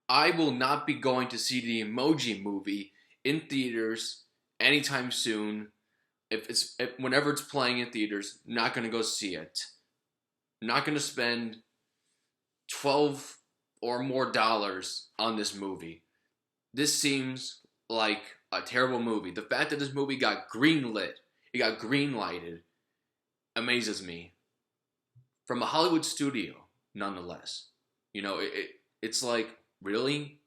I will not be going to see the Emoji Movie in theaters anytime soon. Whenever it's playing in theaters, not gonna go see it. Not gonna spend 12 or more dollars on this movie. This seems like a terrible movie. The fact that this movie got greenlit, it got greenlighted, amazes me. From a Hollywood studio, nonetheless. It's like, really?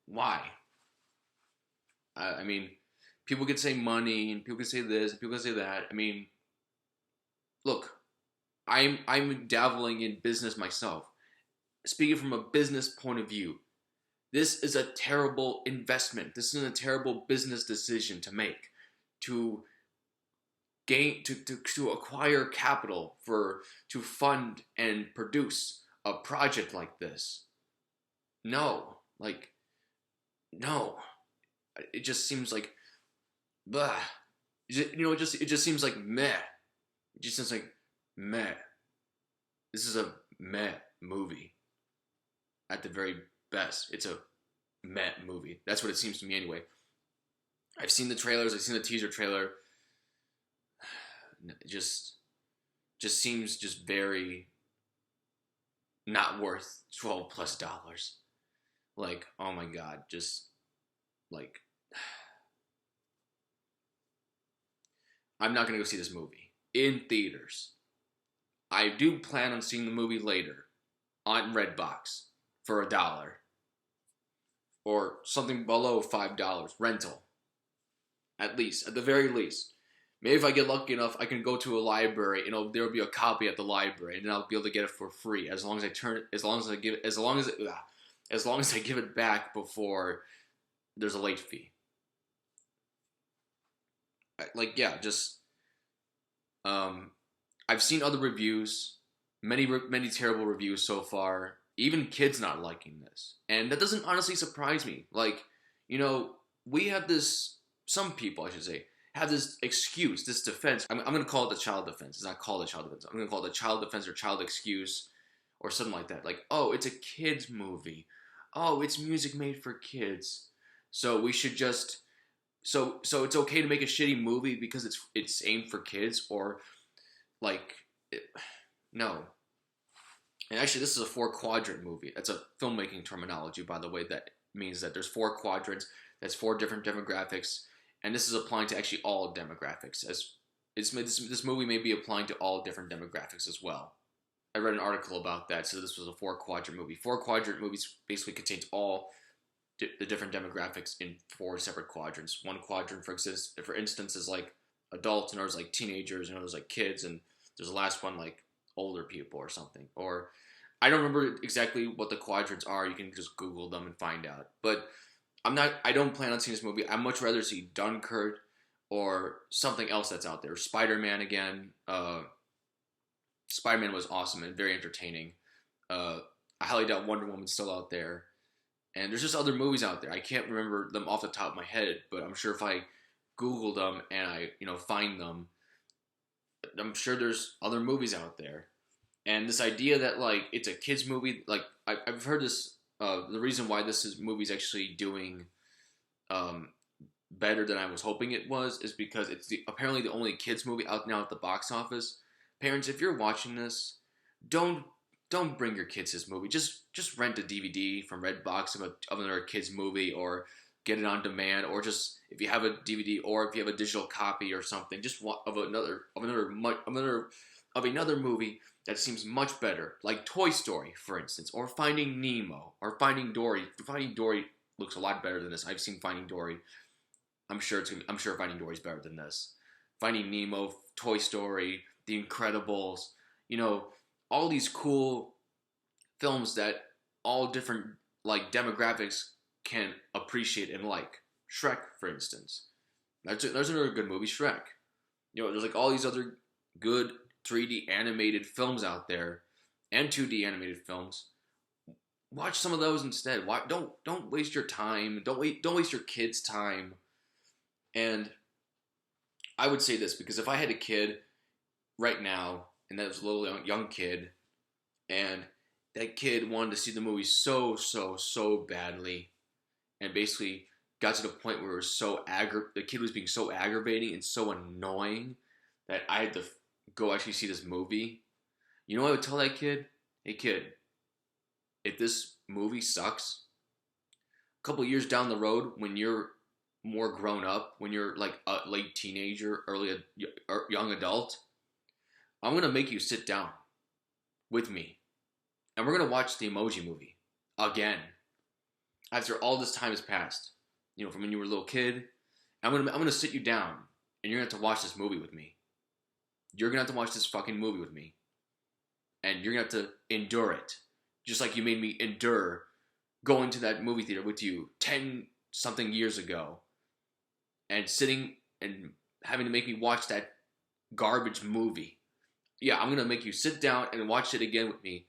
Why? I mean, people could say money, and people could say this, and people could say that. I mean, look, I'm dabbling in business myself. Speaking from a business point of view, this is a terrible investment. This is a terrible business decision to make, to to acquire capital to fund and produce a project like this. No, like, no. It just seems like, blah. It just seems like meh. It just seems like meh. This is a meh movie. At the very best, it's a meh movie. That's what it seems to me anyway. I've seen the trailers. I've seen the teaser trailer. It just seems just very not worth $12 plus. Like, oh my god, just like, I'm not gonna go see this movie in theaters. I do plan on seeing the movie later on Redbox for $1 or something below $5 rental, at the very least. Maybe if I get lucky enough, I can go to a library and there will be a copy at the library, and then I'll be able to get it for free as long as I give it back before there's a late fee. Like, yeah, just I've seen other reviews, many terrible reviews so far. Even kids not liking this, and that doesn't honestly surprise me. Like, we have this. Some people, I should say, have this excuse, this defense. I'm going to call it the child defense. It's not called the child defense. I'm going to call it the child defense or child excuse or something like that. Like, oh, it's a kid's movie. Oh, it's music made for kids. So we should just so it's okay to make a shitty movie because it's aimed for kids, or like no. And actually, this is a 4-quadrant movie. That's a filmmaking terminology, by the way. That means that there's 4 quadrants. That's 4 different demographics. And this is applying to actually all demographics. This movie may be applying to all different demographics as well. I read an article about that, so this was a 4-quadrant movie. 4-quadrant movies basically contains all the different demographics in 4 separate quadrants. One quadrant, for instance, is like adults, and others like teenagers, and others like kids, and there's the last one like older people or something. Or I don't remember exactly what the quadrants are. You can just Google them and find out. But I don't plan on seeing this movie. I'd much rather see Dunkirk or something else that's out there. Spider-Man again. Spider-Man was awesome and very entertaining. I highly doubt Wonder Woman's still out there. And there's just other movies out there. I can't remember them off the top of my head, but I'm sure if I Google them and I, find them, I'm sure there's other movies out there. And this idea that, like, it's a kid's movie, like, I've heard this, the reason why movie's actually doing better than I was hoping it was is because it's apparently the only kids movie out now at the box office. Parents, if you're watching this, don't bring your kids this movie. Just rent a DVD from Redbox of another kids movie, or get it on demand, or just if you have a DVD or if you have a digital copy or something, just of another movie that seems much better, like Toy Story, for instance, or Finding Nemo, or Finding Dory. Finding Dory looks a lot better than this. I've seen Finding Dory. I'm sure Finding Dory is better than this. Finding Nemo, Toy Story, The Incredibles, all these cool films that all different like demographics can appreciate and like. Shrek, for instance. There's another good movie, Shrek. There's like all these other good 3D animated films out there, and 2D animated films. Watch some of those instead. Don't waste your time. Don't waste your kids' time. And I would say this, because if I had a kid right now, and that was a little young kid, and that kid wanted to see the movie so badly, and basically got to the point where it was the kid was being so aggravating and so annoying that I had to go actually see this movie. You know what I would tell that kid? Hey kid, if this movie sucks, a couple years down the road when you're more grown up, when you're like a late teenager, young adult, I'm gonna make you sit down with me, and we're gonna watch the Emoji Movie again after all this time has passed. You know, from when you were a little kid. I'm gonna sit you down, and you're gonna have to watch this movie with me. You're gonna have to watch this fucking movie with me, and you're gonna have to endure it, just like you made me endure going to that movie theater with you 10 something years ago, and sitting and having to make me watch that garbage movie. Yeah, I'm gonna make you sit down and watch it again with me,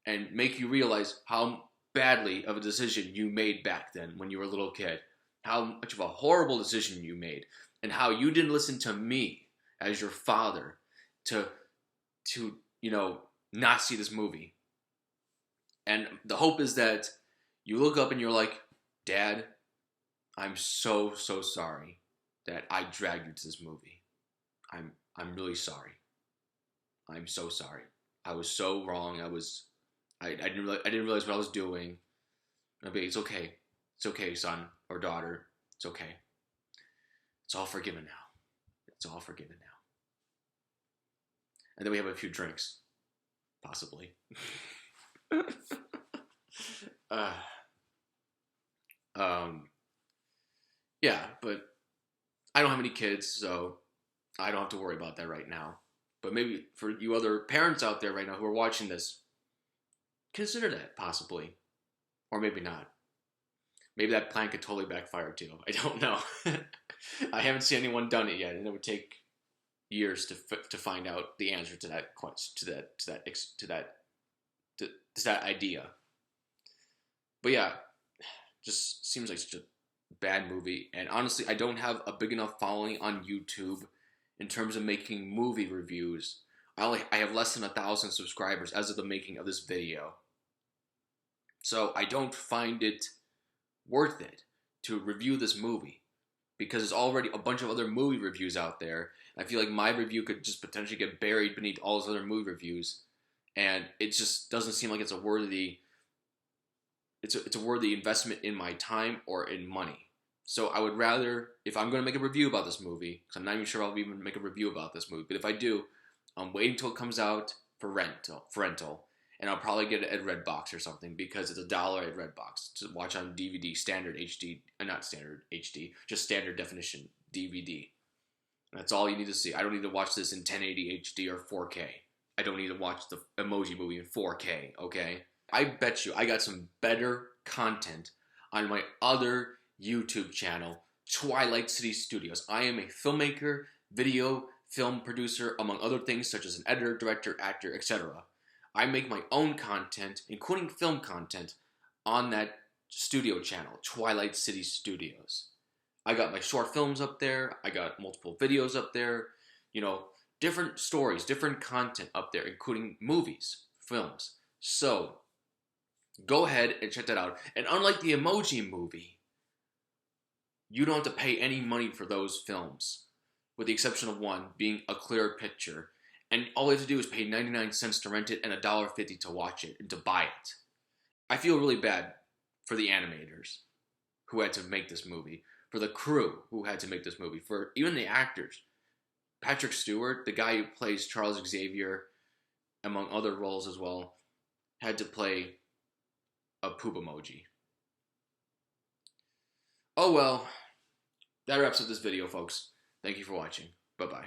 and make you realize how badly of a decision you made back then when you were a little kid. How much of a horrible decision you made, and how you didn't listen to me as your father to not see this movie. And the hope is that you look up and you're like, Dad, I'm so sorry that I dragged you to this movie. I'm really sorry. I'm so sorry. I was so wrong. I didn't realize what I was doing. I'll be, it's okay. It's okay, son or daughter. It's okay. It's all forgiven now. It's all forgiven now. And then we have a few drinks, possibly. Yeah, but I don't have any kids, so I don't have to worry about that right now. But maybe for you other parents out there right now who are watching this, consider that possibly, or maybe not. Maybe that plan could totally backfire too. I don't know. I haven't seen anyone done it yet, and it would take years to find out the answer to that question, to that idea. But yeah, just seems like such a bad movie. And honestly, I don't have a big enough following on YouTube in terms of making movie reviews. I have less than 1,000 subscribers as of the making of this video. So I don't find it worth it to review this movie, because there's already a bunch of other movie reviews out there. I feel like my review could just potentially get buried beneath all those other movie reviews, and it just doesn't seem like it's a worthy investment in my time or in money. So I would rather, if I'm going to make a review about this movie, because I'm not even sure I'll even make a review about this movie, but if I do, I'm waiting until it comes out for rental, and I'll probably get it at Redbox or something, because it's $1 at Redbox to watch on DVD, standard HD, not standard HD, just standard definition DVD. That's all you need to see. I don't need to watch this in 1080 HD or 4K. I don't need to watch the Emoji Movie in 4K, okay? I bet you I got some better content on my other YouTube channel, Twilight City Studios. I am a filmmaker, film producer, among other things, such as an editor, director, actor, etc. I make my own content, including film content, on that studio channel, Twilight City Studios. I got my short films up there. I got multiple videos up there. You know, different stories, different content up there, including movies, films. So, go ahead and check that out. And unlike the Emoji Movie, you don't have to pay any money for those films, with the exception of one being a clear picture. And all you have to do is pay 99 cents to rent it and $1.50 to watch it and to buy it. I feel really bad for the animators who had to make this movie, for the crew who had to make this movie, for even the actors. Patrick Stewart, the guy who plays Charles Xavier, among other roles as well, had to play a poop emoji. Oh well, that wraps up this video, folks. Thank you for watching. Bye-bye.